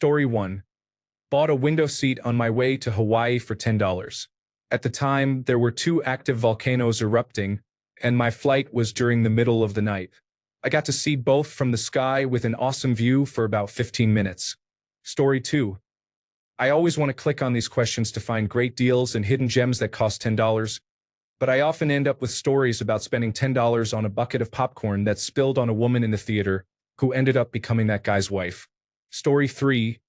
Story 1. Bought a window seat on my way to Hawaii for $10. At the time, there were two active volcanoes erupting, and my flight was during the middle of the night. I got to see both from the sky with an awesome view for about 15 minutes. Story 2. I always want to click on these questions to find great deals and hidden gems that cost $10, but I often end up with stories about spending $10 on a bucket of popcorn that spilled on a woman in the theater who ended up becoming that guy's wife. Story 3.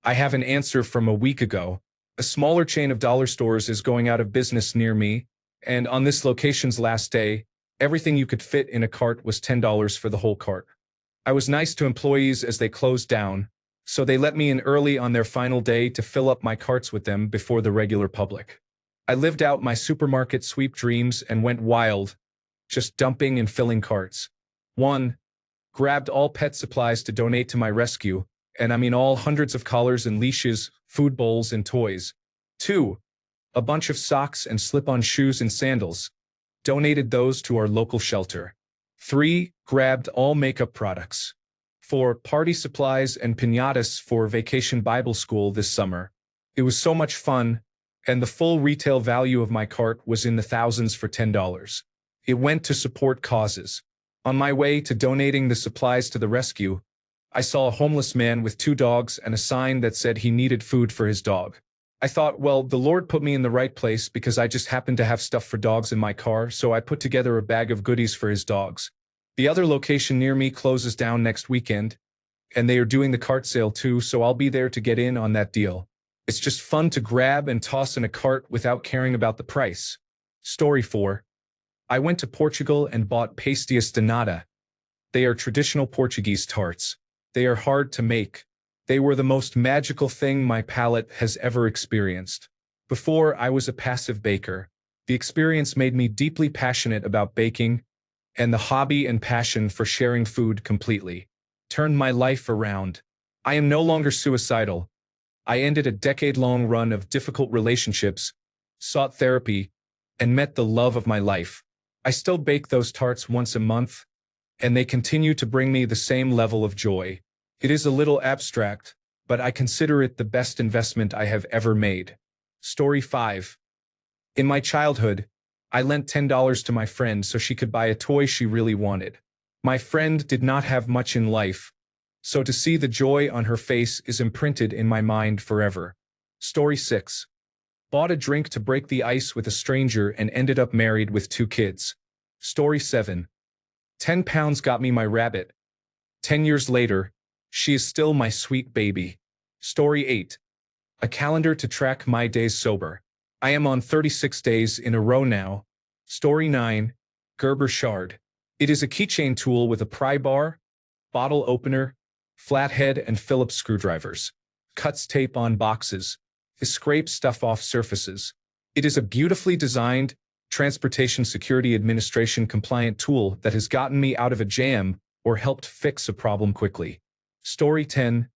I have an answer from a week ago. A smaller chain of dollar stores is going out of business near me, and on this location's last day, everything you could fit in a cart was $10 for the whole cart. I was nice to employees as they closed down, so they let me in early on their final day to fill up my carts with them before the regular public. I lived out my supermarket sweep dreams and went wild, just dumping and filling carts. 1. Grabbed all pet supplies to donate to my rescue, and I mean all hundreds of collars and leashes, food bowls, and toys. 2. A bunch of socks and slip-on shoes and sandals. Donated those to our local shelter. 3. Grabbed all makeup products. 4. Party supplies and piñatas for Vacation Bible School this summer. It was so much fun, and the full retail value of my cart was in the thousands for $10. It went to support causes. On my way to donating the supplies to the rescue, I saw a homeless man with 2 dogs and a sign that said he needed food for his dog. I thought, well, the Lord put me in the right place because I just happened to have stuff for dogs in my car, so I put together a bag of goodies for his dogs. The other location near me closes down next weekend, and they are doing the cart sale too, so I'll be there to get in on that deal. It's just fun to grab and toss in a cart without caring about the price. Story 4. I went to Portugal and bought pastéis de nata. They are traditional Portuguese tarts. They are hard to make. They were the most magical thing my palate has ever experienced. Before, I was a passive baker. The experience made me deeply passionate about baking, and the hobby and passion for sharing food completely turned my life around. I am no longer suicidal. I ended a decade-long run of difficult relationships, sought therapy, and met the love of my life. I still bake those tarts once a month, and they continue to bring me the same level of joy. It is a little abstract, but I consider it the best investment I have ever made. Story 5. In my childhood, I lent $10 to my friend so she could buy a toy she really wanted. My friend did not have much in life, so to see the joy on her face is imprinted in my mind forever. Story 6. Bought a drink to break the ice with a stranger and ended up married with 2 kids. Story 7. 10 pounds got me my rabbit. 10 years later, she is still my sweet baby. Story 8. A calendar to track my days sober. I am on 36 days in a row now. Story 9. Gerber shard. It is a keychain tool with a pry bar, bottle opener, flathead, and Phillips screwdrivers. Cuts tape on boxes. It scrapes stuff off surfaces. It is a beautifully designed, Transportation Security Administration compliant tool that has gotten me out of a jam or helped fix a problem quickly. Story 10.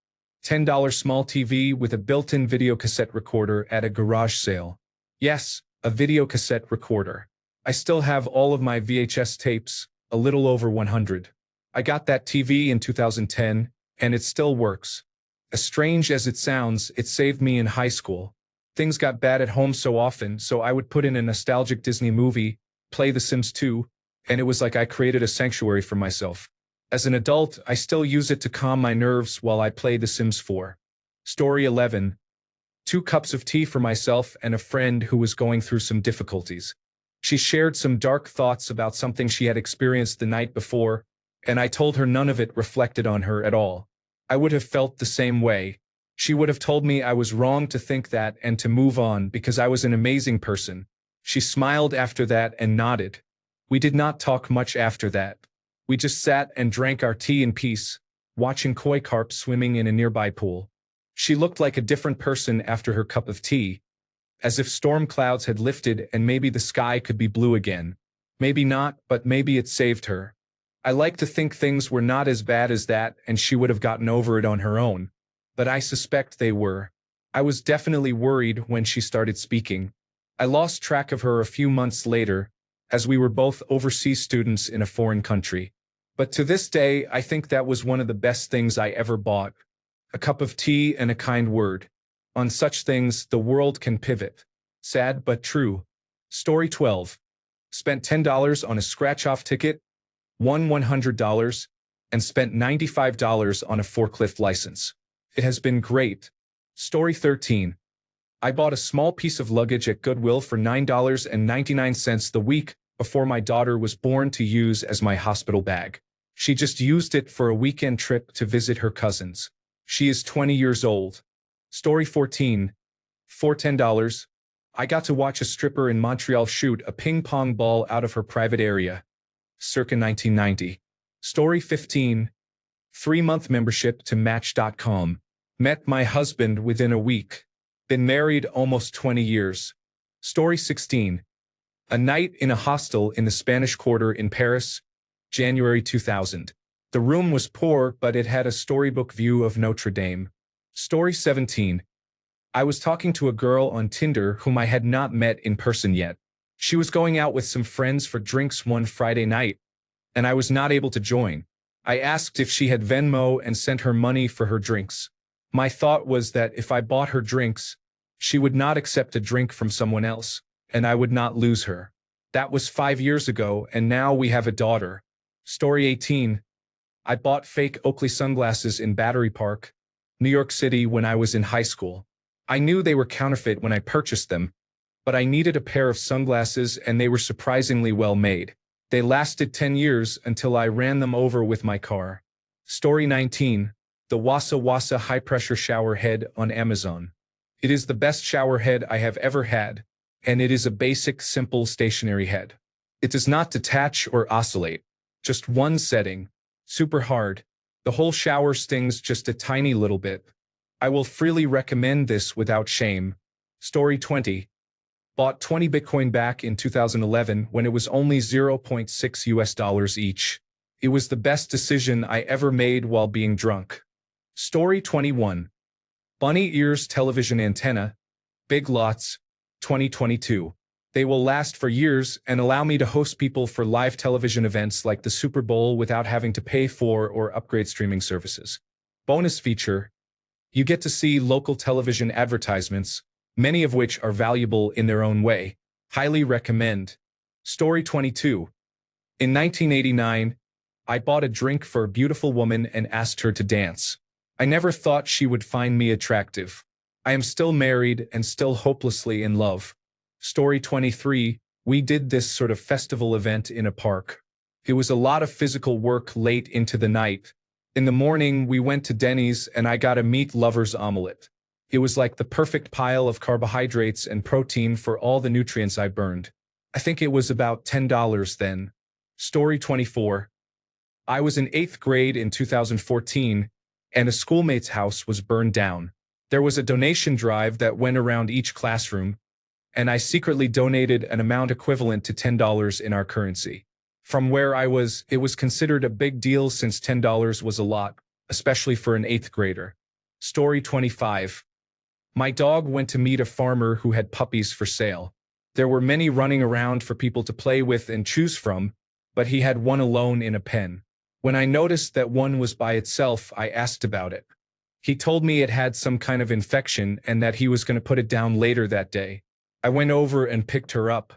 $10 small TV with a built-in video cassette recorder at a garage sale. Yes, a video cassette recorder. I still have all of my VHS tapes, a little over 100. I got that TV in 2010, and it still works. As strange as it sounds, it saved me in high school. Things got bad at home so often, so I would put in a nostalgic Disney movie, play The Sims 2, and it was like I created a sanctuary for myself. As an adult, I still use it to calm my nerves while I play The Sims 4. Story 11. 2 cups of tea for myself and a friend who was going through some difficulties. She shared some dark thoughts about something she had experienced the night before, and I told her none of it reflected on her at all. I would have felt the same way. She would have told me I was wrong to think that and to move on because I was an amazing person. She smiled after that and nodded. We did not talk much after that. We just sat and drank our tea in peace, watching koi carp swimming in a nearby pool. She looked like a different person after her cup of tea, as if storm clouds had lifted and maybe the sky could be blue again. Maybe not, but maybe it saved her. I like to think things were not as bad as that and she would have gotten over it on her own, but I suspect they were. I was definitely worried when she started speaking. I lost track of her a few months later, as we were both overseas students in a foreign country. But to this day, I think that was one of the best things I ever bought. a cup of tea, and a kind word. On such things, the world can pivot. Sad but true. Story 12. Spent $10 on a scratch-off ticket, won $100, and spent $95 on a forklift license. It has been great. Story 13. I bought a small piece of luggage at Goodwill for $9.99 the week before my daughter was born to use as my hospital bag. She just used it for a weekend trip to visit her cousins. She is 20 years old. Story 14. For $10, I got to watch a stripper in Montreal shoot a ping pong ball out of her private area. Circa 1990. Story 15. 3-month membership to Match.com. Met my husband within a week. Been married almost 20 years. Story 16. A night in a hostel in the Spanish Quarter in Paris, January 2000. The room was poor, but it had a storybook view of Notre Dame. Story 17. I was talking to a girl on Tinder whom I had not met in person yet. She was going out with some friends for drinks one Friday night, and I was not able to join. I asked if she had Venmo and sent her money for her drinks. My thought was that if I bought her drinks, she would not accept a drink from someone else, and I would not lose her. That was 5 years ago, and now we have a daughter. Story 18. I bought fake Oakley sunglasses in Battery Park, New York City when I was in high school. I knew they were counterfeit when I purchased them, but I needed a pair of sunglasses and they were surprisingly well made. They lasted 10 years until I ran them over with my car. Story 19. The Wassa Wassa high-pressure shower head on Amazon. It is the best shower head I have ever had, and it is a basic, simple stationary head. It does not detach or oscillate. Just one setting. Super hard. The whole shower stings just a tiny little bit. I will freely recommend this without shame. Story 20. Bought 20 Bitcoin back in 2011 when it was only $0.6 each. It was the best decision I ever made while being drunk. Story 21. Bunny Ears television antenna, Big Lots, 2022. They will last for years and allow me to host people for live television events like the Super Bowl without having to pay for or upgrade streaming services. Bonus feature. You get to see local television advertisements, many of which are valuable in their own way. Highly recommend. Story 22. In 1989, I bought a drink for a beautiful woman and asked her to dance. I never thought she would find me attractive. I am still married and still hopelessly in love. Story 23. We did this sort of festival event in a park. It was a lot of physical work late into the night. In the morning, we went to Denny's and I got a meat lover's omelet. It was like the perfect pile of carbohydrates and protein for all the nutrients I burned. I think it was about $10 then. Story 24. I was in 8th grade in 2014, and a schoolmate's house was burned down. There was a donation drive that went around each classroom, and I secretly donated an amount equivalent to $10 in our currency. From where I was, it was considered a big deal since $10 was a lot, especially for an 8th grader. Story 25. My dog went to meet a farmer who had puppies for sale. There were many running around for people to play with and choose from, but he had one alone in a pen. When I noticed that one was by itself, I asked about it. He told me it had some kind of infection and that he was going to put it down later that day. I went over and picked her up.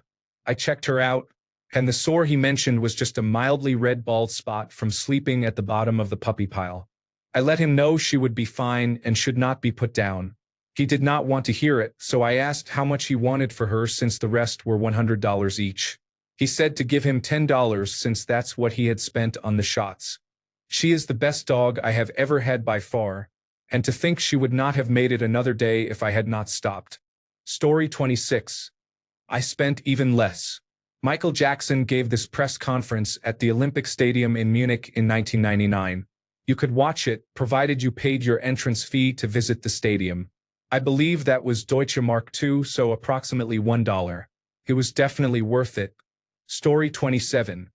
I checked her out, and the sore he mentioned was just a mildly red bald spot from sleeping at the bottom of the puppy pile. I let him know she would be fine and should not be put down. He did not want to hear it, so I asked how much he wanted for her since the rest were $100 each. He said to give him $10 since that's what he had spent on the shots. She is the best dog I have ever had by far, and to think she would not have made it another day if I had not stopped. Story 26. I spent even less. Michael Jackson gave this press conference at the Olympic Stadium in Munich in 1999. You could watch it, provided you paid your entrance fee to visit the stadium. I believe that was Deutsche Mark II, so approximately $1. It was definitely worth it. Story 27.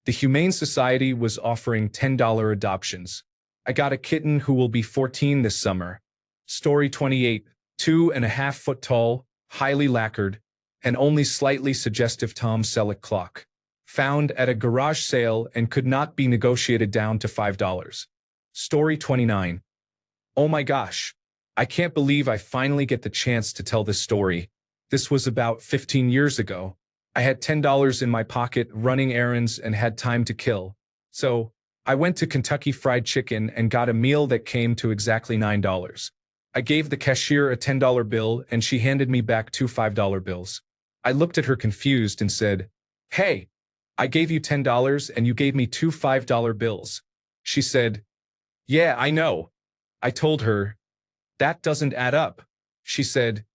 The Humane Society was offering $10 adoptions. I got a kitten who will be 14 this summer. Story 28. 2.5 foot tall, highly lacquered, and only slightly suggestive Tom Selleck clock. Found at a garage sale and could not be negotiated down to $5. Story 29. Oh my gosh. I can't believe I finally get the chance to tell this story. This was about 15 years ago. I had $10 in my pocket running errands and had time to kill. So, I went to Kentucky Fried Chicken and got a meal that came to exactly $9. I gave the cashier a $10 bill and she handed me back two $5 bills. I looked at her confused and said, "Hey, I gave you $10 and you gave me two $5 bills." She said, "Yeah, I know." I told her, "That doesn't add up." She said,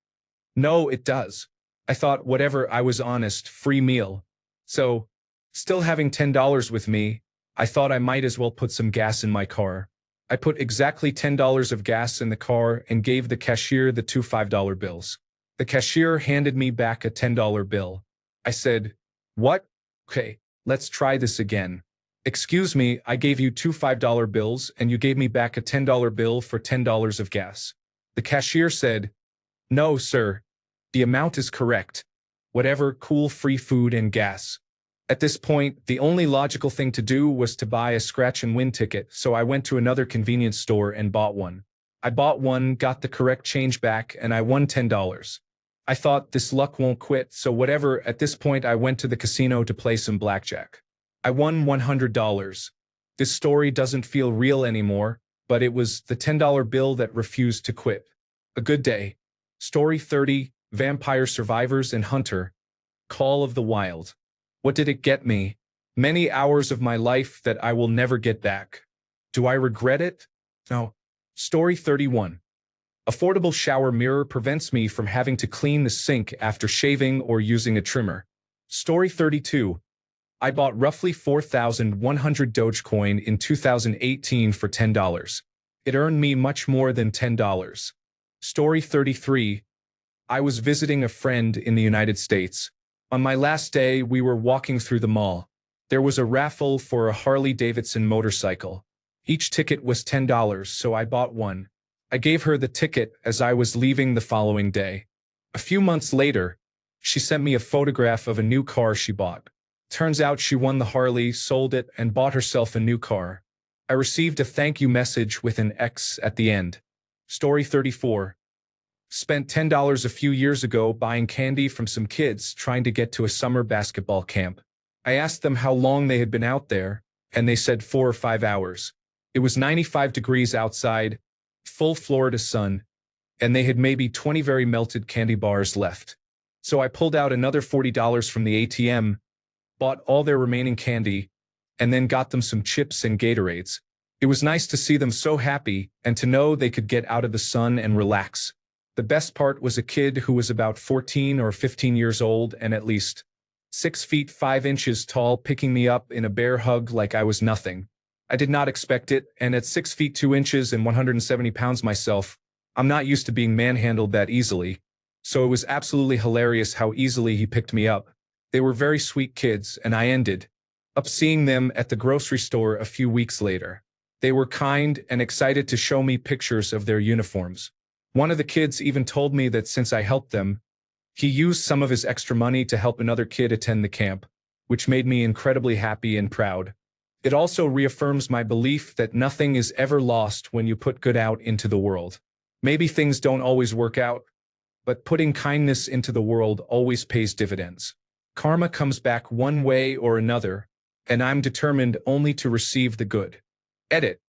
"No, it does." I thought, whatever, I was honest, free meal. So, still having $10 with me, I thought I might as well put some gas in my car. I put exactly $10 of gas in the car and gave the cashier the two $5 bills. The cashier handed me back a $10 bill. I said, "What? Okay, let's try this again." "Excuse me, I gave you two $5 bills and you gave me back a $10 bill for $10 of gas." The cashier said, "No, sir. The amount is correct. Whatever, cool free food and gas." At this point, the only logical thing to do was to buy a scratch and win ticket, so I went to another convenience store and bought one. I bought one, got the correct change back, and I won $10. I thought this luck won't quit, so whatever, at this point I went to the casino to play some blackjack. I won $100. This story doesn't feel real anymore, but it was the $10 bill that refused to quit. A good day. Story 30, Vampire Survivors and Hunter. Call of the Wild. What did it get me? Many hours of my life that I will never get back. Do I regret it? No. Story 31. Affordable shower mirror prevents me from having to clean the sink after shaving or using a trimmer. Story 32. I bought roughly 4,100 Dogecoin in 2018 for $10. It earned me much more than $10. Story 33. I was visiting a friend in the United States. On my last day, we were walking through the mall. There was a raffle for a Harley-Davidson motorcycle. Each ticket was $10, so I bought one. I gave her the ticket as I was leaving the following day. A few months later, she sent me a photograph of a new car she bought. Turns out she won the Harley, sold it, and bought herself a new car. I received a thank you message with an X at the end. Story 34. Spent $10 a few years ago buying candy from some kids trying to get to a summer basketball camp. I asked them how long they had been out there, and they said 4 or 5 hours. It was 95 degrees outside, full Florida sun, and they had maybe 20 very melted candy bars left. So I pulled out another $40 from the ATM, bought all their remaining candy, and then got them some chips and Gatorades. It was nice to see them so happy and to know they could get out of the sun and relax. The best part was a kid who was about 14 or 15 years old and at least 6 feet 5 inches tall picking me up in a bear hug like I was nothing. I did not expect it, and at 6 feet 2 inches and 170 pounds myself, I'm not used to being manhandled that easily. So it was absolutely hilarious how easily he picked me up. They were very sweet kids, and I ended up seeing them at the grocery store a few weeks later. They were kind and excited to show me pictures of their uniforms. One of the kids even told me that since I helped them, he used some of his extra money to help another kid attend the camp, which made me incredibly happy and proud. It also reaffirms my belief that nothing is ever lost when you put good out into the world. Maybe things don't always work out, but putting kindness into the world always pays dividends. Karma comes back one way or another, and I'm determined only to receive the good. Edit.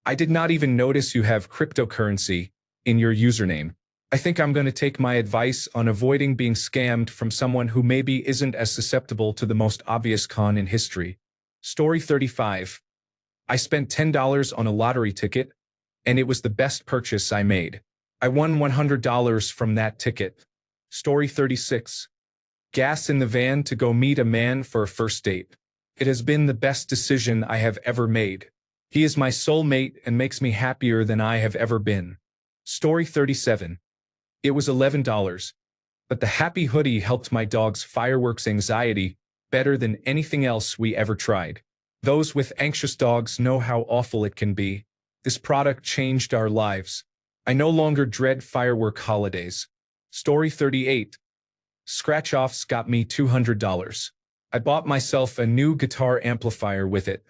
I did not even notice you have cryptocurrency in your username. I think I'm going to take my advice on avoiding being scammed from someone who maybe isn't as susceptible to the most obvious con in history. Story 35. I spent $10 on a lottery ticket, and it was the best purchase I made. I won $100 from that ticket. Story 36. Gas in the van to go meet a man for a first date. It has been the best decision I have ever made. He is my soulmate and makes me happier than I have ever been. Story 37. It was $11, but the happy hoodie helped my dog's fireworks anxiety better than anything else we ever tried. Those with anxious dogs know how awful it can be. This product changed our lives. I no longer dread firework holidays. Story 38. Scratch-offs got me $200. I bought myself a new guitar amplifier with it.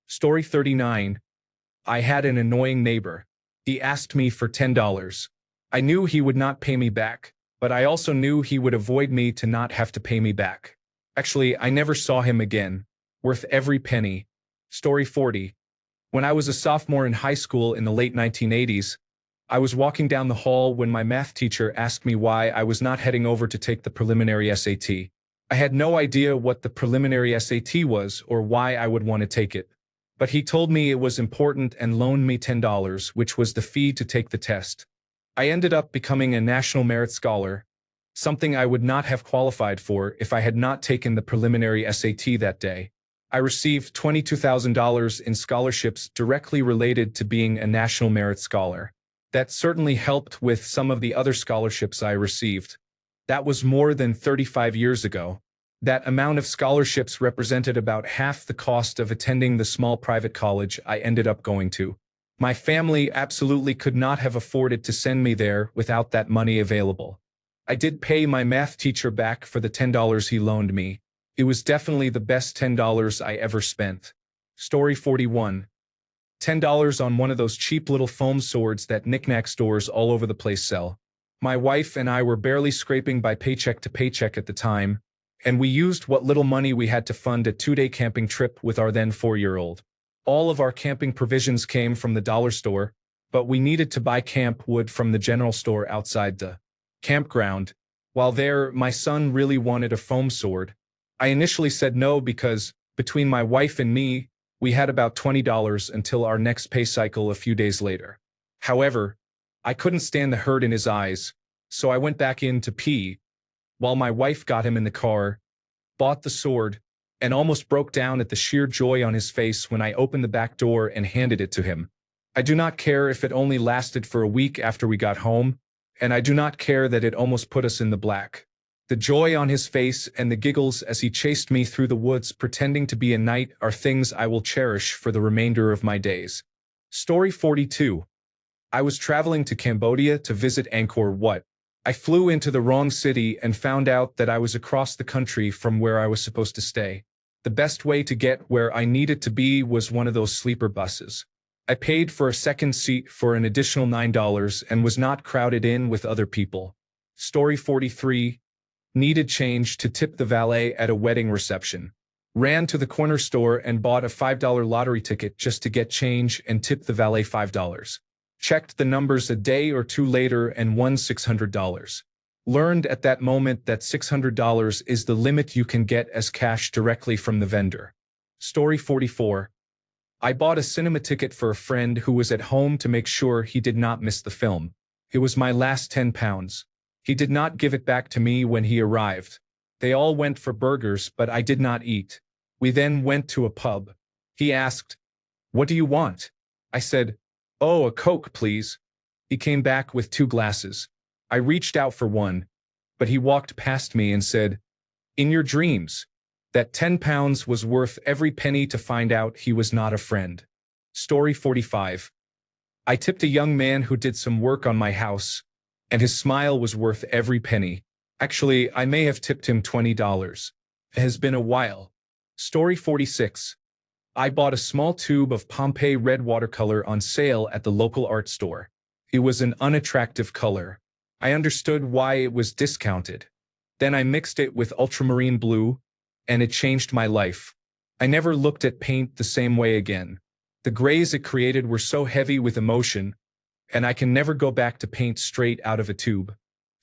Story 39. I had an annoying neighbor. He asked me for $10. I knew he would not pay me back, but I also knew he would avoid me to not have to pay me back. Actually, I never saw him again. Worth every penny. Story 40. When I was a sophomore in high school in the late 1980s, I was walking down the hall when my math teacher asked me why I was not heading over to take the preliminary SAT. I had no idea what the preliminary SAT was or why I would want to take it. But he told me it was important and loaned me $10, which was the fee to take the test. I ended up becoming a National Merit Scholar, something I would not have qualified for if I had not taken the preliminary SAT that day. I received $22,000 in scholarships directly related to being a National Merit Scholar. That certainly helped with some of the other scholarships I received. That was more than 35 years ago. That amount of scholarships represented about half the cost of attending the small private college I ended up going to. My family absolutely could not have afforded to send me there without that money available. I did pay my math teacher back for the $10 he loaned me. It was definitely the best $10 I ever spent. Story 41. $10 on one of those cheap little foam swords that knick-knack stores all over the place sell. My wife and I were barely scraping by paycheck to paycheck at the time, and we used what little money we had to fund a 2-day camping trip with our then 4-year-old. All of our camping provisions came from the dollar store, but we needed to buy camp wood from the general store outside the campground. While there, my son really wanted a foam sword. I initially said no because, between my wife and me, we had about $20 until our next pay cycle a few days later. However, I couldn't stand the hurt in his eyes, so I went back in to pee, while my wife got him in the car, bought the sword, and almost broke down at the sheer joy on his face when I opened the back door and handed it to him. I do not care if it only lasted for a week after we got home, and I do not care that it almost put us in the black. The joy on his face and the giggles as he chased me through the woods pretending to be a knight are things I will cherish for the remainder of my days. Story 42. I was traveling to Cambodia to visit Angkor Wat. I flew into the wrong city and found out that I was across the country from where I was supposed to stay. The best way to get where I needed to be was one of those sleeper buses. I paid for a second seat for an additional $9 and was not crowded in with other people. Story 43. Needed change to tip the valet at a wedding reception. Ran to the corner store and bought a $5 lottery ticket just to get change and tip the valet $5. Checked the numbers a day or two later and won $600. Learned at that moment that $600 is the limit you can get as cash directly from the vendor. Story 44. I bought a cinema ticket for a friend who was at home to make sure he did not miss the film. It was my last £10. He did not give it back to me when he arrived. They all went for burgers, but I did not eat. We then went to a pub. He asked, "What do you want?" I said, "Oh, a Coke, please." He came back with 2 glasses. I reached out for one, but he walked past me and said, "In your dreams." That £10 was worth every penny to find out he was not a friend. Story 45. I tipped a young man who did some work on my house, and his smile was worth every penny. Actually, I may have tipped him $20. It has been a while. Story 46. I bought a small tube of Pompeii red watercolor on sale at the local art store. It was an unattractive color. I understood why it was discounted. Then I mixed it with ultramarine blue, and it changed my life. I never looked at paint the same way again. The grays it created were so heavy with emotion, and I can never go back to paint straight out of a tube.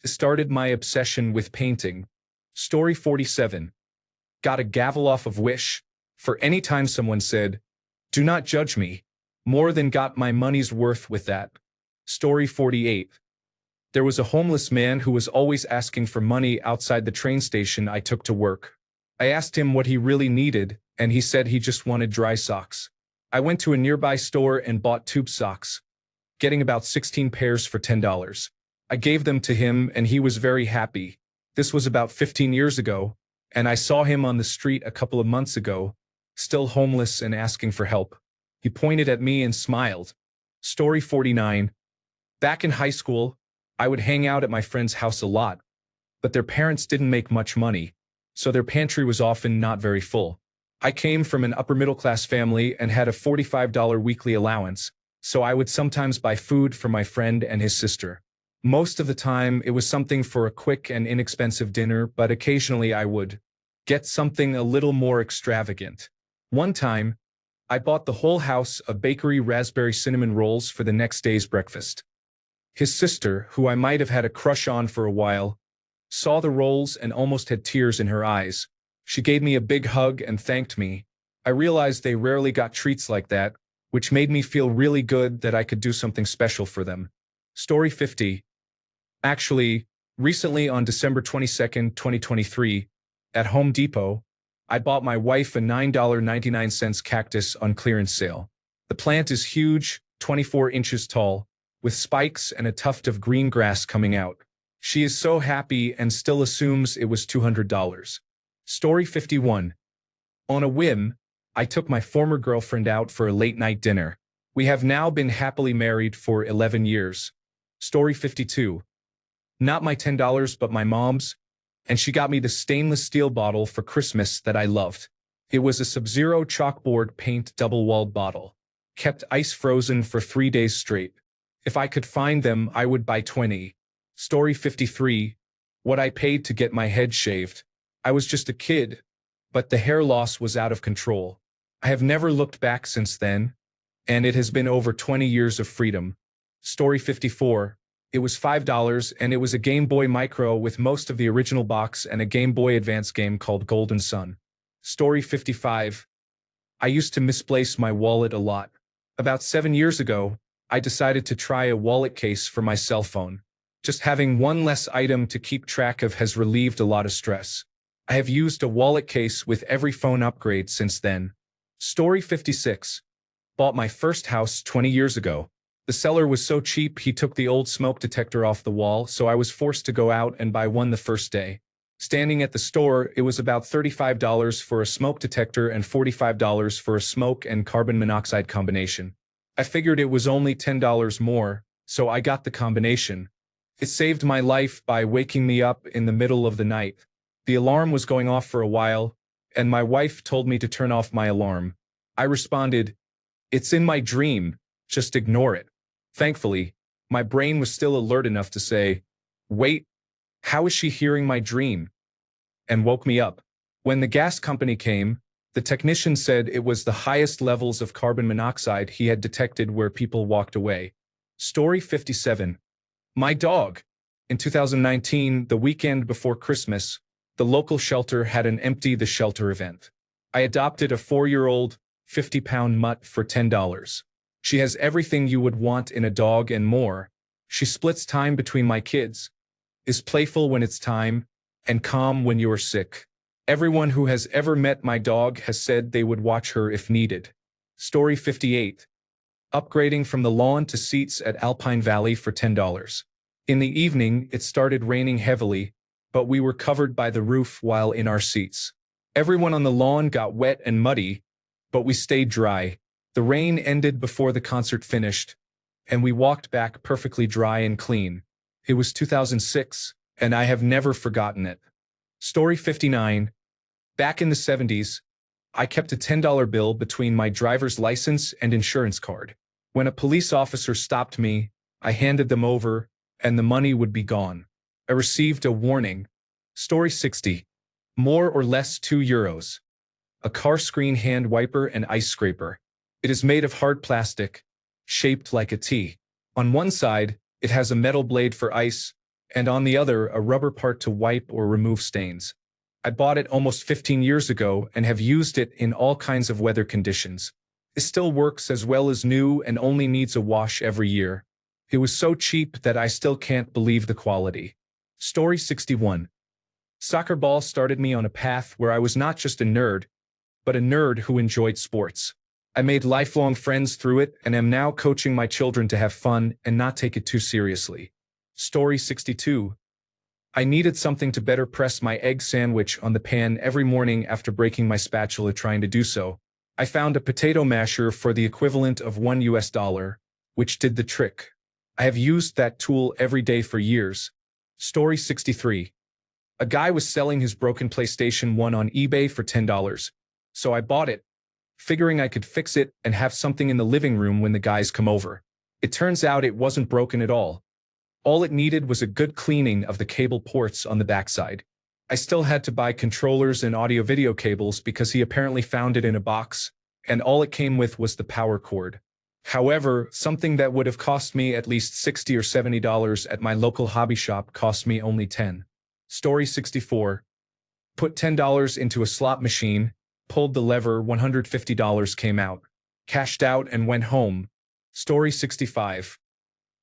It started my obsession with painting. Story 47. Got a gavel off of Wish for any time someone said, "Do not judge me." More than got my money's worth with that. Story 48. There was a homeless man who was always asking for money outside the train station I took to work. I asked him what he really needed, and he said he just wanted dry socks. I went to a nearby store and bought tube socks, getting about 16 pairs for $10. I gave them to him and he was very happy. This was about 15 years ago, and I saw him on the street a couple of months ago, still homeless and asking for help. He pointed at me and smiled. Story 49. Back in high school, I would hang out at my friend's house a lot, but their parents didn't make much money, so their pantry was often not very full. I came from an upper-middle-class family and had a $45 weekly allowance, so I would sometimes buy food for my friend and his sister. Most of the time, it was something for a quick and inexpensive dinner, but occasionally I would get something a little more extravagant. One time, I bought the whole house of bakery raspberry cinnamon rolls for the next day's breakfast. His sister, who I might have had a crush on for a while, saw the rolls and almost had tears in her eyes. She gave me a big hug and thanked me. I realized they rarely got treats like that, which made me feel really good that I could do something special for them. Story 50. Actually, recently on December 22nd, 2023, at Home Depot, I bought my wife a $9.99 cactus on clearance sale. The plant is huge, 24 inches tall, with spikes and a tuft of green grass coming out. She is so happy and still assumes it was $200. Story 51. On a whim, I took my former girlfriend out for a late-night dinner. We have now been happily married for 11 years. Story 52. Not my $10, but my mom's, and she got me the stainless steel bottle for Christmas that I loved. It was a Sub-Zero chalkboard paint double-walled bottle. Kept ice frozen for 3 days straight. If I could find them, I would buy 20. Story 53. What I paid to get my head shaved. I was just a kid, but the hair loss was out of control. I have never looked back since then, and it has been over 20 years of freedom. Story 54. It was $5 and it was a Game Boy Micro with most of the original box and a Game Boy Advance game called Golden Sun. Story 55. I used to misplace my wallet a lot. About 7 years ago, I decided to try a wallet case for my cell phone. Just having one less item to keep track of has relieved a lot of stress. I have used a wallet case with every phone upgrade since then. Story 56. Bought my first house 20 years ago. The seller was so cheap he took the old smoke detector off the wall, so I was forced to go out and buy one the first day. Standing at the store, it was about $35 for a smoke detector and $45 for a smoke and carbon monoxide combination. I figured it was only $10 more, so I got the combination. It saved my life by waking me up in the middle of the night. The alarm was going off for a while, and my wife told me to turn off my alarm. I responded, "It's in my dream, just ignore it." Thankfully, my brain was still alert enough to say, "Wait, how is she hearing my dream?" and woke me up. When the gas company came, the technician said it was the highest levels of carbon monoxide he had detected where people walked away. Story 57. My dog. In 2019, the weekend before Christmas, the local shelter had an Empty the Shelter event. I adopted a 4-year-old, 50-pound mutt for $10. She has everything you would want in a dog and more. She splits time between my kids, is playful when it's time, and calm when you are sick. Everyone who has ever met my dog has said they would watch her if needed. Story 58. Upgrading from the lawn to seats at Alpine Valley for $10. In the evening, it started raining heavily, but we were covered by the roof while in our seats. Everyone on the lawn got wet and muddy, but we stayed dry. The rain ended before the concert finished, and we walked back perfectly dry and clean. It was 2006, and I have never forgotten it. Story 59. Back in the 70s, I kept a $10 bill between my driver's license and insurance card. When a police officer stopped me, I handed them over, and the money would be gone. I received a warning. Story 60. More or less €2. A car screen hand wiper and ice scraper. It is made of hard plastic, shaped like a T. On one side, it has a metal blade for ice, and on the other, a rubber part to wipe or remove stains. I bought it almost 15 years ago and have used it in all kinds of weather conditions. It still works as well as new and only needs a wash every year. It was so cheap that I still can't believe the quality. Story 61. Soccer ball started me on a path where I was not just a nerd, but a nerd who enjoyed sports. I made lifelong friends through it and am now coaching my children to have fun and not take it too seriously. Story 62. I needed something to better press my egg sandwich on the pan every morning after breaking my spatula trying to do so. I found a potato masher for the equivalent of $1, which did the trick. I have used that tool every day for years. Story 63. A guy was selling his broken PlayStation 1 on eBay for $10, so I bought it. figuring I could fix it and have something in the living room when the guys come over. It turns out it wasn't broken at all. All it needed was a good cleaning of the cable ports on the backside. I still had to buy controllers and audio-video cables because he apparently found it in a box, and all it came with was the power cord. However, something that would have cost me at least $60 or $70 at my local hobby shop cost me only $10. Story 64. Put $10 into a slot machine, pulled the lever, $150 came out. Cashed out and went home. Story 65.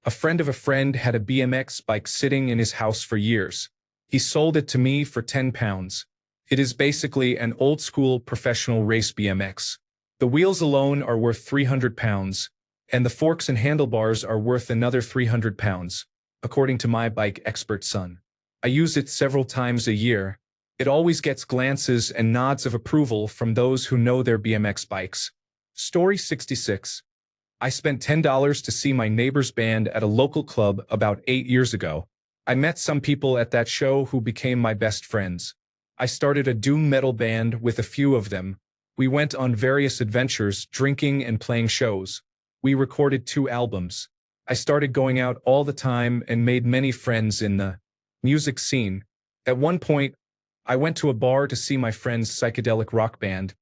A friend of a friend had a BMX bike sitting in his house for years. He sold it to me for £10. It is basically an old-school professional race BMX. The wheels alone are worth £300, and the forks and handlebars are worth another £300, according to my bike expert son. I use it several times a year. It always gets glances and nods of approval from those who know their BMX bikes. Story 66. I spent $10 to see my neighbor's band at a local club about 8 years ago. I met some people at that show who became my best friends. I started a doom metal band with a few of them. We went on various adventures, drinking and playing shows. We recorded 2 albums. I started going out all the time and made many friends in the music scene. At one point, I went to a bar to see my friend's psychedelic rock band,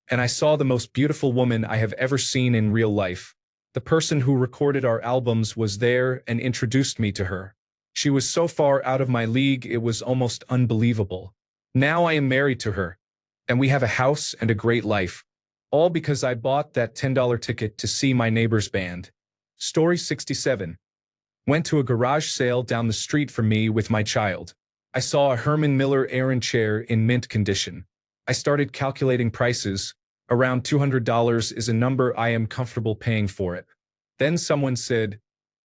and I saw the most beautiful woman I have ever seen in real life. The person who recorded our albums was there and introduced me to her. She was so far out of my league it was almost unbelievable. Now I am married to her, and we have a house and a great life, all because I bought that $10 ticket to see my neighbor's band. Story 67. Went to a garage sale down the street from me with my child. I saw a Herman Miller Aeron chair in mint condition. I started calculating prices. Around $200 is a number I am comfortable paying for it. Then someone said,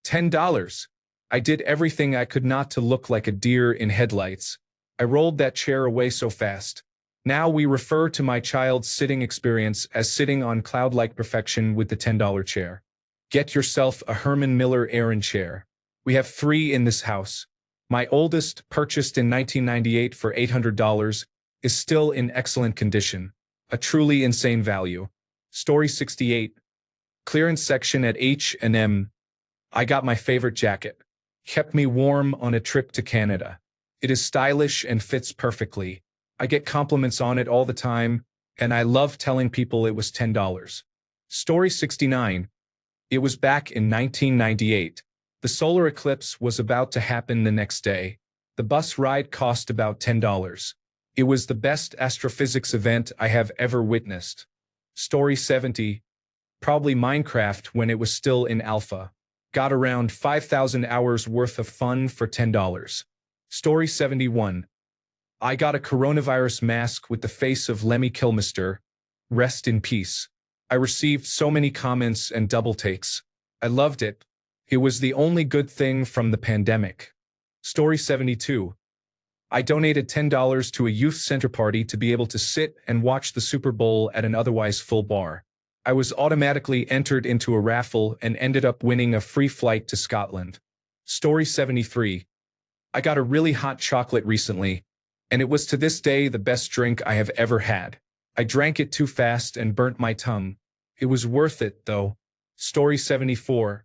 $10. I did everything I could not to look like a deer in headlights. I rolled that chair away so fast. Now we refer to my child's sitting experience as sitting on cloud-like perfection with the $10 chair. Get yourself a Herman Miller Aeron chair. We have 3 in this house. My oldest, purchased in 1998 for $800, is still in excellent condition. A truly insane value. Story 68. Clearance section at H&M. I got my favorite jacket. Kept me warm on a trip to Canada. It is stylish and fits perfectly. I get compliments on it all the time, and I love telling people it was $10. Story 69. It was back in 1998. The solar eclipse was about to happen the next day. The bus ride cost about $10. It was the best astrophysics event I have ever witnessed. Story 70. Probably Minecraft when it was still in alpha. Got around 5,000 hours worth of fun for $10. Story 71. I got a coronavirus mask with the face of Lemmy Kilmister. Rest in peace. I received so many comments and double takes. I loved it. It was the only good thing from the pandemic. Story 72. I donated $10 to a youth center party to be able to sit and watch the Super Bowl at an otherwise full bar. I was automatically entered into a raffle and ended up winning a free flight to Scotland. Story 73. I got a really hot chocolate recently, and it was to this day the best drink I have ever had. I drank it too fast and burnt my tongue. It was worth it, though. Story 74.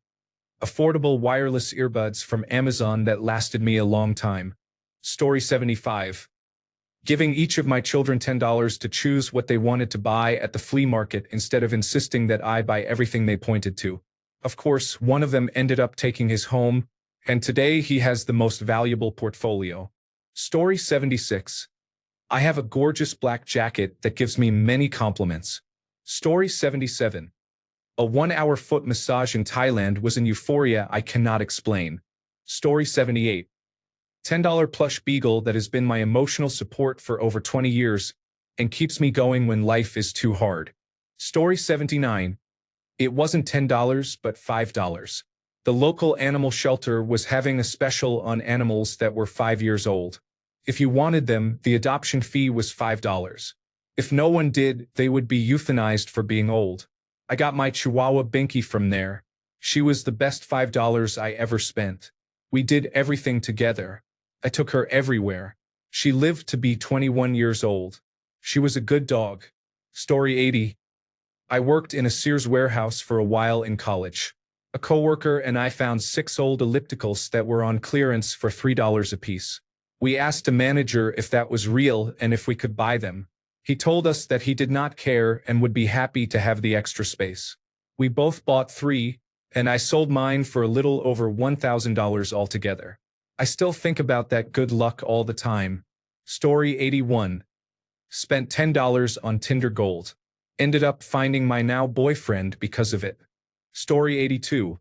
Affordable wireless earbuds from Amazon that lasted me a long time. Story 75. Giving each of my children $10 to choose what they wanted to buy at the flea market instead of insisting that I buy everything they pointed to. Of course, one of them ended up taking his home, and today he has the most valuable portfolio. Story 76. I have a gorgeous black jacket that gives me many compliments. Story 77. A 1-hour foot massage in Thailand was an euphoria I cannot explain. Story 78. $10 plush beagle that has been my emotional support for over 20 years and keeps me going when life is too hard. Story 79. It wasn't $10 but $5. The local animal shelter was having a special on animals that were 5 years old. If you wanted them, the adoption fee was $5. If no one did, they would be euthanized for being old. I got my Chihuahua Binky from there. She was the best $5 I ever spent. We did everything together. I took her everywhere. She lived to be 21 years old. She was a good dog. Story 80. I worked in a Sears warehouse for a while in college. A coworker and I found 6 old ellipticals that were on clearance for $3 apiece. We asked a manager if that was real and if we could buy them. He told us that he did not care and would be happy to have the extra space. We both bought 3, and I sold mine for a little over $1,000 altogether. I still think about that good luck all the time. Story 81. Spent $10 on Tinder Gold. Ended up finding my now boyfriend because of it. Story 82.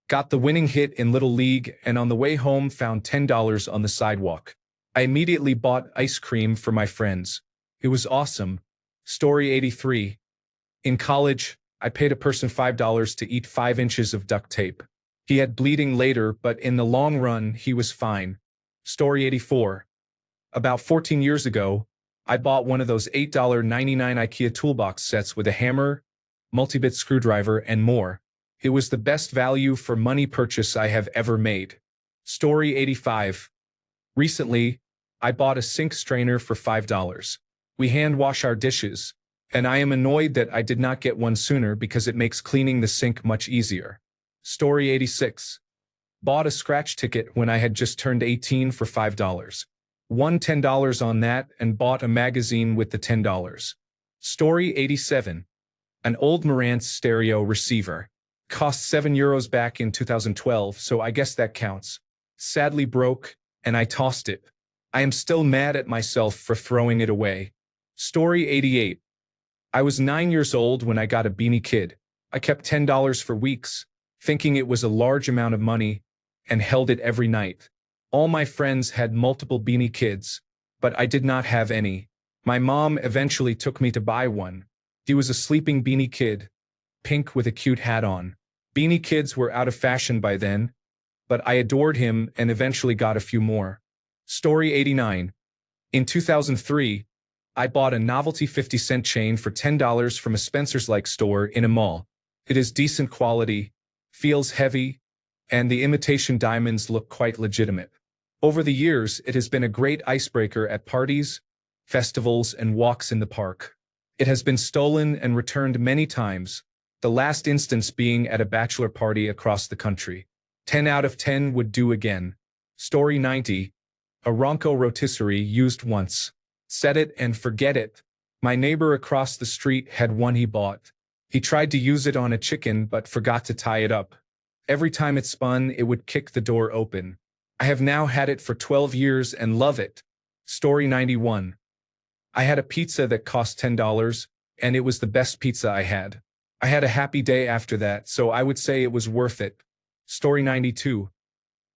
Got the winning hit in Little League and on the way home found $10 on the sidewalk. I immediately bought ice cream for my friends. It was awesome. Story 83. In college, I paid a person $5 to eat 5 inches of duct tape. He had bleeding later, but in the long run, he was fine. Story 84. About 14 years ago, I bought one of those $8.99 IKEA toolbox sets with a hammer, multi-bit screwdriver, and more. It was the best value for money purchase I have ever made. Story 85. Recently, I bought a sink strainer for $5. We hand wash our dishes, and I am annoyed that I did not get one sooner because it makes cleaning the sink much easier. Story 86. Bought a scratch ticket when I had just turned 18 for $5. Won $10 on that and bought a magazine with the $10. Story 87. An old Marantz stereo receiver. Cost €7 back in 2012, so I guess that counts. Sadly broke, and I tossed it. I am still mad at myself for throwing it away. Story 88. I was 9 years old when I got a Beanie Kid. I kept $10 for weeks, thinking it was a large amount of money, and held it every night. All my friends had multiple Beanie Kids, but I did not have any. My mom eventually took me to buy one. He was a sleeping Beanie Kid, pink with a cute hat on. Beanie Kids were out of fashion by then, but I adored him and eventually got a few more. Story 89. In 2003, I bought a novelty 50-cent chain for $10 from a Spencer's-like store in a mall. It is decent quality, feels heavy, and the imitation diamonds look quite legitimate. Over the years, it has been a great icebreaker at parties, festivals, and walks in the park. It has been stolen and returned many times, the last instance being at a bachelor party across the country. 10 out of 10 would do again. Story 90. A Ronco rotisserie used once. Set it and forget it. My neighbor across the street had one he bought. He tried to use it on a chicken but forgot to tie it up. Every time it spun, it would kick the door open. I have now had it for 12 years and love it. Story 91. I had a pizza that cost $10, and it was the best pizza I had. I had a happy day after that, so I would say it was worth it. Story 92.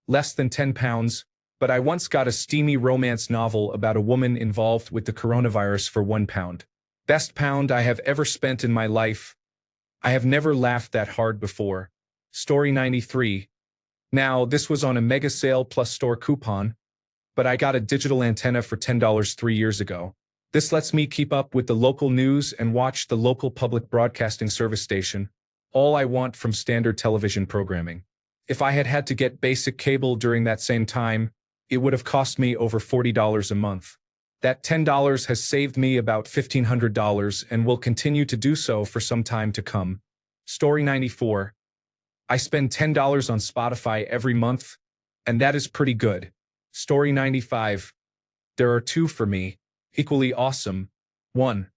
Less than 10 pounds, but I once got a steamy romance novel about a woman involved with the coronavirus for £1. Best pound I have ever spent in my life. I have never laughed that hard before. Story 93. Now, this was on a mega sale plus store coupon, but I got a digital antenna for $10 3 years ago. This lets me keep up with the local news and watch the local public broadcasting service station, all I want from standard television programming. If I had had to get basic cable during that same time, it would have cost me over $40 a month. That $10 has saved me about $1,500 and will continue to do so for some time to come. Story 94. I spend $10 on Spotify every month, and that is pretty good. Story 95. There are 2 for me, equally awesome. 1.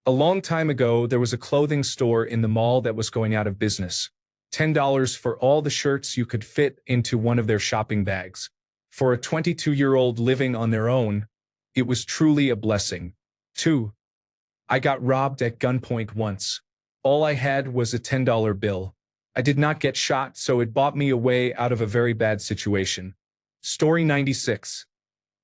A long time ago, there was a clothing store in the mall that was going out of business. $10 for all the shirts you could fit into one of their shopping bags. For a 22-year-old living on their own, it was truly a blessing. 2. I got robbed at gunpoint once. All I had was a $10 bill. I did not get shot, so it bought me a way out of a very bad situation. Story 96.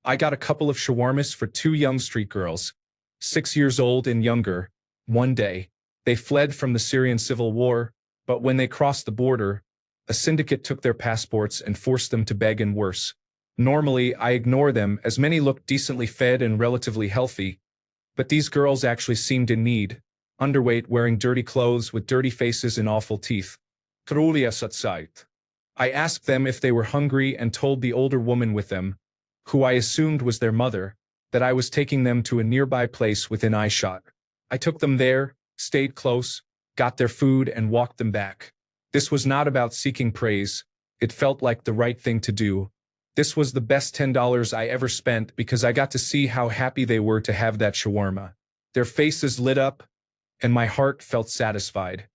I got a couple of shawarmas for 2 young street girls, 6 years old and younger, one day. They fled from the Syrian civil war, but when they crossed the border, a syndicate took their passports and forced them to beg and worse. Normally, I ignore them as many looked decently fed and relatively healthy, but these girls actually seemed in need, underweight, wearing dirty clothes with dirty faces and awful teeth. I asked them if they were hungry and told the older woman with them, who I assumed was their mother, that I was taking them to a nearby place within eyeshot. I took them there, stayed close, got their food, and walked them back. This was not about seeking praise. It felt like the right thing to do. This was the best $10 I ever spent because I got to see how happy they were to have that shawarma. Their faces lit up, and my heart felt satisfied.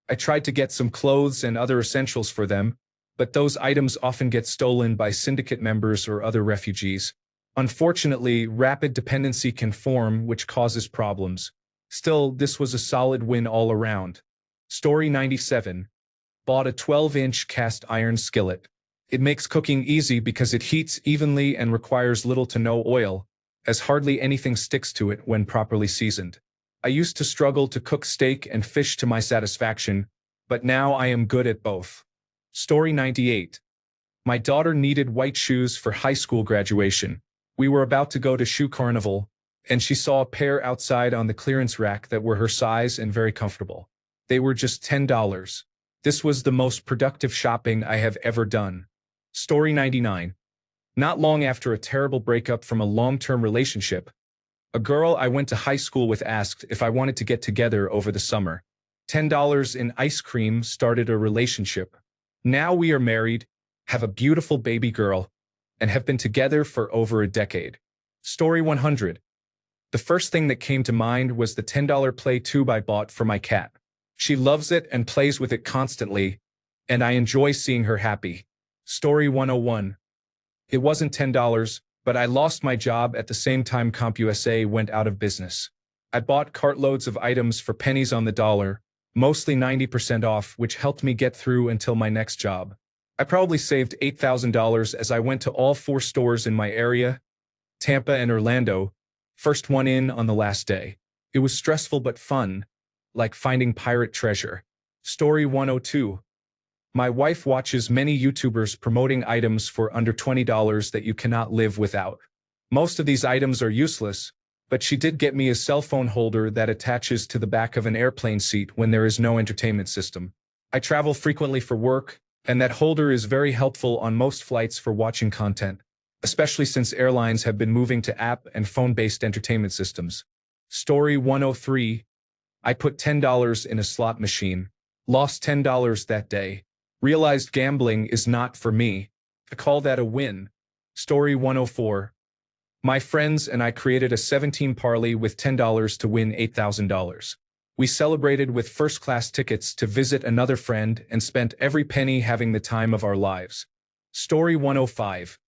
I tried to get some clothes and other essentials for them, but those items often get stolen by syndicate members or other refugees. Unfortunately, rapid dependency can form, which causes problems. Still, this was a solid win all around. Story 97. Bought a 12-inch cast iron skillet. It makes cooking easy because it heats evenly and requires little to no oil, as hardly anything sticks to it when properly seasoned. I used to struggle to cook steak and fish to my satisfaction, but now I am good at both. Story 98. My daughter needed white shoes for high school graduation. We were about to go to shoe carnival, and she saw a pair outside on the clearance rack that were her size and very comfortable. They were just $10. This was the most productive shopping I have ever done. Story 99. Not long after a terrible breakup from a long-term relationship, a girl I went to high school with asked if I wanted to get together over the summer. $10 in ice cream started a relationship. Now we are married, have a beautiful baby girl, and have been together for over a decade. Story 100. The first thing that came to mind was the $10 play tube I bought for my cat. She loves it and plays with it constantly, and I enjoy seeing her happy. Story 101. It wasn't $10, but I lost my job at the same time CompUSA went out of business. I bought cartloads of items for pennies on the dollar, mostly 90% off, which helped me get through until my next job. I probably saved $8,000 as I went to all 4 stores in my area, Tampa and Orlando, first one in on the last day. It was stressful but fun, like finding pirate treasure. Story 102. My wife watches many YouTubers promoting items for under $20 that you cannot live without. Most of these items are useless, but she did get me a cell phone holder that attaches to the back of an airplane seat when there is no entertainment system. I travel frequently for work, and that holder is very helpful on most flights for watching content, especially since airlines have been moving to app and phone-based entertainment systems. Story 103. I put $10 in a slot machine, lost $10 that day. Realized gambling is not for me. I call that a win. Story 104. My friends and I created a 17 parlay with $10 to win $8,000. We celebrated with first-class tickets to visit another friend and spent every penny having the time of our lives. Story 105.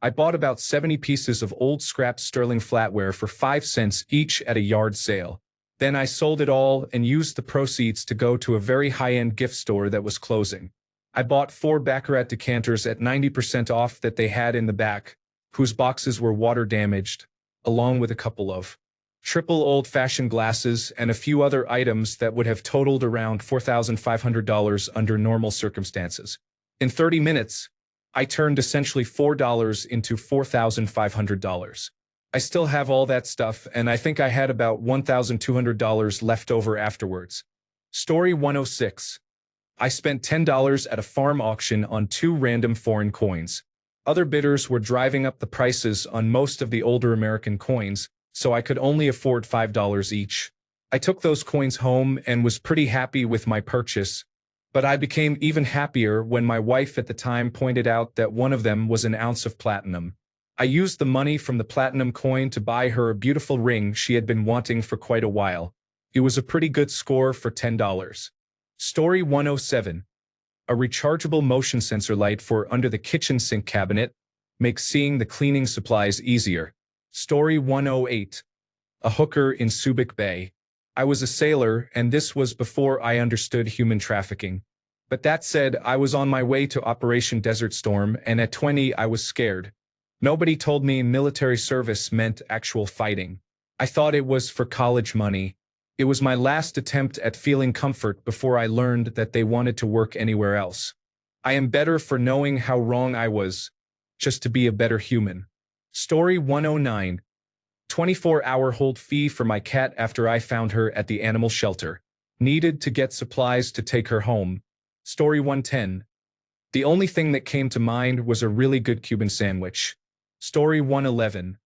I bought about 70 pieces of old scrap sterling flatware for 5 cents each at a yard sale. Then I sold it all and used the proceeds to go to a very high-end gift store that was closing. I bought 4 Baccarat decanters at 90% off that they had in the back, whose boxes were water damaged, along with a couple of triple old-fashioned glasses and a few other items that would have totaled around $4,500 under normal circumstances. In 30 minutes, I turned essentially $4 into $4,500. I still have all that stuff, and I think I had about $1,200 left over afterwards. Story 106. I spent $10 at a farm auction on 2 random foreign coins. Other bidders were driving up the prices on most of the older American coins, so I could only afford $5 each. I took those coins home and was pretty happy with my purchase, but I became even happier when my wife at the time pointed out that one of them was an ounce of platinum. I used the money from the platinum coin to buy her a beautiful ring she had been wanting for quite a while. It was a pretty good score for $10. Story 107. A rechargeable motion sensor light for under the kitchen sink cabinet makes seeing the cleaning supplies easier. Story 108. A hooker in Subic Bay. I was a sailor, and this was before I understood human trafficking. But that said, I was on my way to Operation Desert Storm, and at 20 I was scared. Nobody told me military service meant actual fighting. I thought it was for college money. It was my last attempt at feeling comfort before I learned that they wanted to work anywhere else. I am better for knowing how wrong I was, just to be a better human. Story 109. 24-hour hold fee for my cat after I found her at the animal shelter. Needed to get supplies to take her home. Story 110. The only thing that came to mind was a really good Cuban sandwich. Story 111.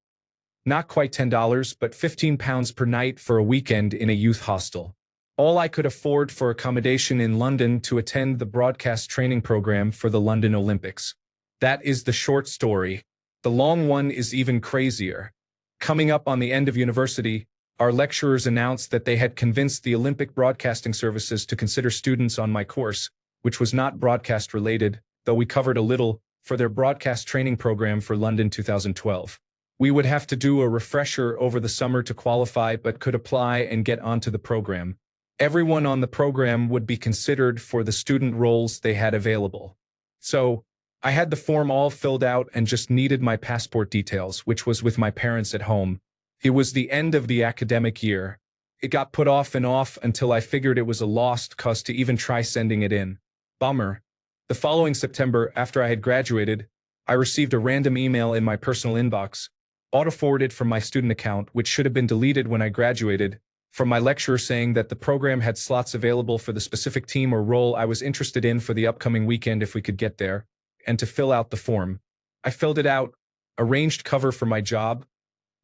Not quite $10, but £15 per night for a weekend in a youth hostel. all I could afford for accommodation in London to attend the broadcast training program for the London Olympics. That is the short story. The long one is even crazier. Coming up on the end of university, our lecturers announced that they had convinced the Olympic Broadcasting Services to consider students on my course, which was not broadcast related, though we covered a little, for their broadcast training program for London 2012. We would have to do a refresher over the summer to qualify but could apply and get onto the program. Everyone on the program would be considered for the student roles they had available. So, I had the form all filled out and just needed my passport details, which was with my parents at home. It was the end of the academic year. It got put off and off until I figured it was a lost cause to even try sending it in. Bummer. The following September, after I had graduated, I received a random email in my personal inbox, auto-forwarded from my student account, which should have been deleted when I graduated, from my lecturer saying that the program had slots available for the specific team or role I was interested in for the upcoming weekend if we could get there, and to fill out the form. I filled it out, arranged cover for my job,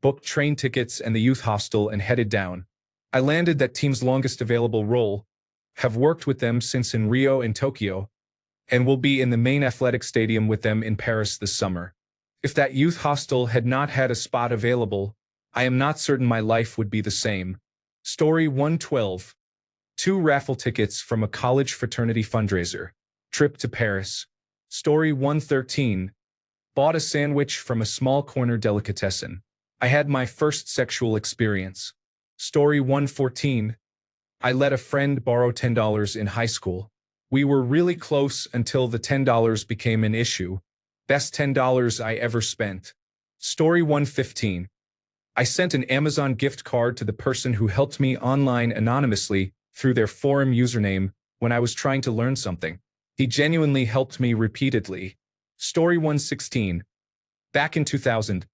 booked train tickets and the youth hostel, and headed down. I landed that team's longest available role, have worked with them since in Rio and Tokyo, and will be in the main athletic stadium with them in Paris this summer. If that youth hostel had not had a spot available, I am not certain my life would be the same. Story 112. 2 raffle tickets from a college fraternity fundraiser. Trip to Paris. Story 113. Bought a sandwich from a small corner delicatessen. I had my first sexual experience. Story 114. I let a friend borrow $10 in high school. We were really close until the $10 became an issue. Best $10 I ever spent. Story 115. I sent an Amazon gift card to the person who helped me online anonymously through their forum username when I was trying to learn something. He genuinely helped me repeatedly. Story 116. Back in 2000,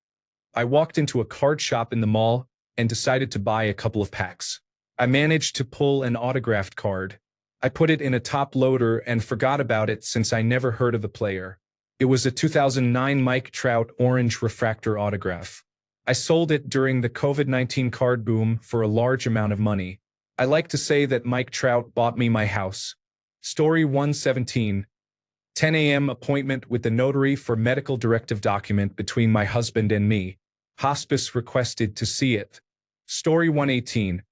I walked into a card shop in the mall and decided to buy a couple of packs. I managed to pull an autographed card. I put it in a top loader and forgot about it since I never heard of the player. It was a 2009 Mike Trout orange refractor autograph. I sold it during the COVID-19 card boom for a large amount of money. I like to say that Mike Trout bought me my house. Story 117. 10 a.m. appointment with the notary for medical directive document between my husband and me. Hospice requested to see it. Story 118.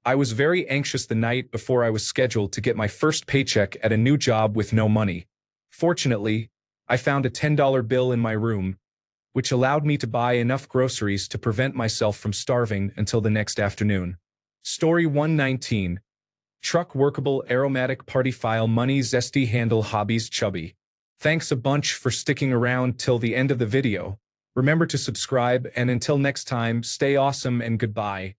I was very anxious the night before I was scheduled to get my first paycheck at a new job with no money. Fortunately, I found a $10 bill in my room, which allowed me to buy enough groceries to prevent myself from starving until the next afternoon. Story 119. Truck workable aromatic party file money zesty handle hobbies chubby. Thanks a bunch for sticking around till the end of the video. Remember to subscribe, and until next time, stay awesome and goodbye.